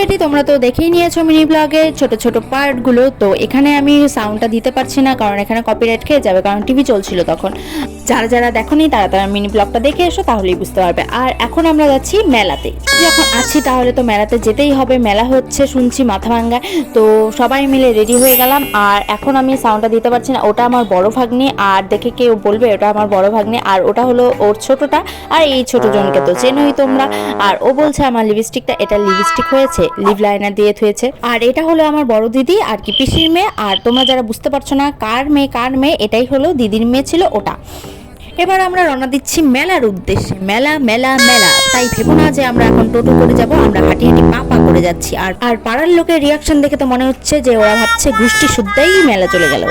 Already তোমরা তো দেখেই নিয়েছো মিনি ব্লগে ছোট ছোট পার্টগুলো। তো এখানে আমি সাউন্ডটা দিতে পারছি না, কারণ এখানে কপিরাইট খেয়ে যাবে, কারণ টিভি চলছিল তখন। যারা যারা দেখোনি তারা তারা মিনি ব্লগটা দেখে এসো, তাহলেই বুঝতে পারবে। আর এখন আমরা যাচ্ছি মেলাতে। যখন আছি তাহলে তো মেলাতে যেতেই হবে, মেলা হচ্ছে শুনছি মাথাভাঙ্গায়। তো সবাই মিলে রেডি হয়ে গেলাম। আর এখন আমি সাউন্ডটা দিতে পারছি না, ওটা আমার বড় ভাগ্নি। আর দেখে কেউ বলবে ওটা আমার বড় ভাগ্নি, আর ওটা হলো ওর ছোটটা। আর এই ছোট জনকে তো চেনোই তোমরা। আর ও বলছে আমার লিপস্টিকটা, এটা লিপস্টিক হয়েছে, লিপ লাইনার দিয়ে থুয়েছে। আর এটা হলো আমার বড় দিদি আর কি পিসির মেয়ে। আর তোমরা যারা বুঝতে পারছো না কার মেয়ে, এটাই হলো দিদির মেয়ে ছিল ওটা। এবার আমরা রওনা দিচ্ছি মেলার উদ্দেশ্যে। মেলা মেলা মেলা, তাই ভেবো না যে আমরা এখন টোটো করে যাব, আমরা হাঁটি হাঁটি পা করে যাচ্ছি। আর পাড়ার লোকের রিয়াকশন দেখে তো মনে হচ্ছে যে ওরা ভাবছে গোষ্ঠী শুদ্ধই মেলা চলে গেল।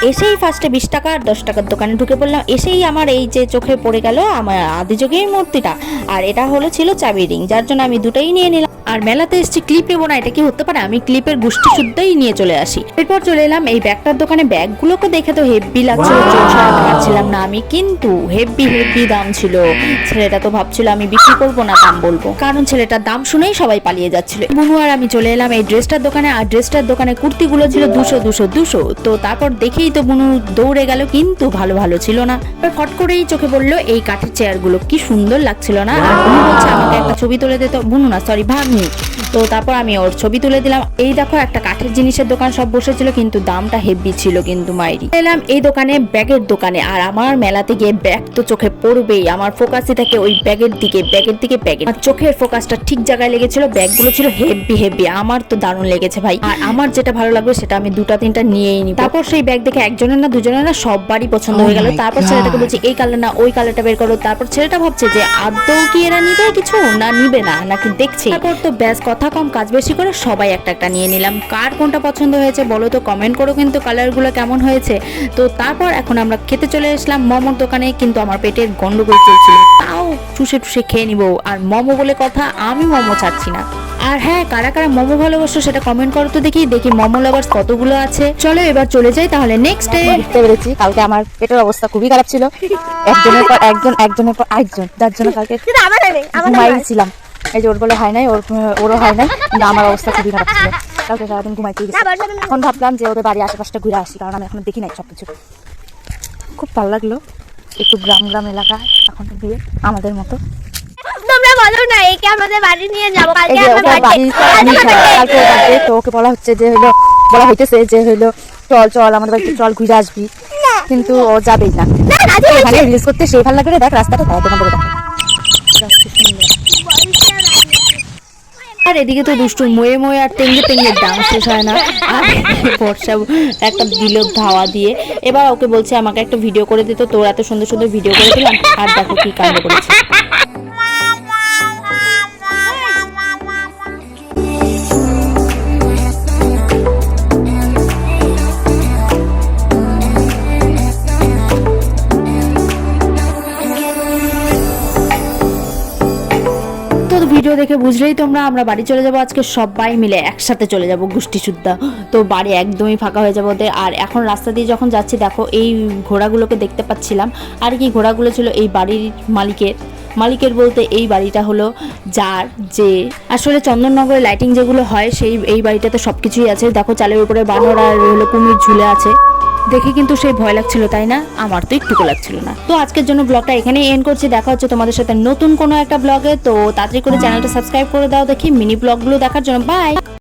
এসেই ফার্স্টে 20 টাকা আর 10 টাকার দোকানে ঢুকে পড়লাম। এসেই আমার এই যে চোখে পড়ে গেল আমার আদিযোগীর মূর্তিটা, আর এটা হলো ছিল চাবি রিং, যার জন্য আমি দুটাই নিয়ে নিলাম। আর মেলাতে এসেছি ক্লিপ নেবো না, এটা কি হতে পারে? আমি ক্লিপের গোষ্ঠী শুদ্ধই নিয়ে চলে আসি। এরপর চলে এলাম এই ব্যাগটার দোকানে। ব্যাগগুলোকে দেখে তো হেভি লাগছিল, চোখ সরাতে পারছিলাম না আমি, কিন্তু হেভি দাম ছিল। ছেলেটা তো ভাবছিল আমি বিক্রি করবো না, দাম বলবো, কারণ ছেলেটার দাম শুনেই সবাই পালিয়ে যাচ্ছিল। বুনু আর আমি চলে এলাম এই ড্রেসটার দোকানে। আর ড্রেসটার দোকানে কুর্তিগুলো ছিল 200। তো তারপর দেখেই তো বুনু দৌড়ে গেল, কিন্তু ভালো ছিল না। ফট করেই চোখে পড়লো এই কাঠের চেয়ারগুলো, কি সুন্দর লাগছিল না। আর বুনু বলছে আমাকে একটা ছবি তুলে দিতে, বুনু না সরি ভাগ্নি। তো তারপর আমি ওর ছবি তুলে দিলাম। এই দেখো একটা কাঠের জিনিসের দোকান সব বসেছিল, কিন্তু দামটা হেভি ছিল কিন্তু মাইরি। এলাম এই দোকানে ব্যাগের দোকানে। আর আমার মেলাতে গিয়ে ব্যাগ তো চোখে পড়বেই, আমার ফোকাসই থাকে ওই ব্যাগের দিকে। আমার চোখের ফোকাসটা ঠিক জায়গায় লেগেছিল। ব্যাগগুলো ছিল হেভি, আমার তো দারুণ লেগেছে ভাই। আর আমার যেটা ভালো লাগবে সেটা আমি 2-3টা নিয়েই নিই। তারপর সেই ব্যাগ দেখে একজনের না দুজনের না সববারই পছন্দ হয়ে গেল। তারপর ছেলেটাকে বলছি এই কালার না ওই কালারটা বের করো। তারপর ছেলেটা ভাবছে যে আদৌ কি এরা নিবে কিছু না নিবে না নাকি দেখছে। তারপর তো ব্যাস কথা কম কাজ বেশি করে সবাই একটা নিয়ে নিলাম। কার কোনটা পছন্দ হয়েছে বলো তো কমেন্ট করো, কিন্তু কালারগুলো কেমন হয়েছে। তো তারপর এখন আমরা খেতে চলে আসলাম মোমোর দোকানে, কিন্তু আমার পেটের গন্ডগোল চলছিল, তাও চুষে খেয়ে নিবো। আর মোমো বলে কথা, আমি মোমো ছাড়ছি না। আর হ্যাঁ, কারা কারা মোমো ভালোবাসো সেটা কমেন্ট করো তো, দেখি মোমো লাভার্স কতগুলো আছে। চলো এবার চলে যাই তাহলে নেক্সট ডে। বুঝতে পেরেছি কালকে আমার পেটের অবস্থা খুবই খারাপ ছিল, একজনের পর আরেকজন, যার জন্য কালকে ঘুমাইছিলাম। এই যে ওর বলে হয় নাই, ওরও হয় নাই, কিন্তু আমার অবস্থা খুবই খারাপ ছিল। কালকে সারাদিন ঘুমাইতে গেছি। এখন ভাবলাম যে ওদের বাড়ি আশেপাশটা ঘুরে আসি, কারণ আমি এখন দেখি নাই সবকিছু। খুব ভালো লাগলো, একটু গ্রাম এলাকা এখন দিয়ে আমাদের মতো। তোমরা বলো না একে আমাদের বাড়ি নিয়ে যাবো কালকে কালকে তো ওকে বলা হইতেছে যে হইলো চল আমাদের বাড়িতে চল ঘুরে আসবি, কিন্তু ও যাবেই না। এখানে রিলস করতে সেই ভালো লাগে, দেখ রাস্তাটা তাই তোমাদের দেখ। আর এদিকে তো দুষ্টু ময়ে আর টেঙ্গে ডান্স শেষ হয় না। আর বর্ষা একটা দিল ধাওয়া দিয়ে। এবার ওকে বলছে আমাকে একটা ভিডিও করে দিত, তোর এত সুন্দর ভিডিও করে দিলাম, আর দেখো কি কাণ্ড করেছে। ভিডিও দেখে বুঝলেই তোমরা আমরা বাড়ি চলে যাব আজকে, সবাই মিলে একসাথে চলে যাব গোষ্ঠী শুদ্ধা। তো বাড়ি একদমই ফাঁকা হয়ে যাবে ওদের। আর এখন রাস্তা দিয়ে যখন যাচ্ছি দেখো এই ঘোড়াগুলোকে দেখতে পাচ্ছিলাম। আর কি ঘোড়াগুলো ছিল এই বাড়ির মালিকের বলতে এই বাড়িটা হলো যার, যে আসলে চন্দননগরে লাইটিং যেগুলো হয় সেই এই বাড়িটাতে সবকিছুই আছে। দেখো চালের উপরে বানর আর হলো কুমির ঝুলে আছে, দেখে কিন্তু সেই ভয় লাগছিল, তাই না? আমার তো একটুকু লাগছিল না। তো আজকের জন্য ব্লগটা এখানেই এন্ড করছি। দেখা হচ্ছে তোমাদের সাথে নতুন কোনো একটা ব্লগে। তো তাড়াতাড়ি করে চ্যানেলটা সাবস্ক্রাইব করে দাও দেখি মিনি ব্লগগুলো দেখার জন্য। বাই।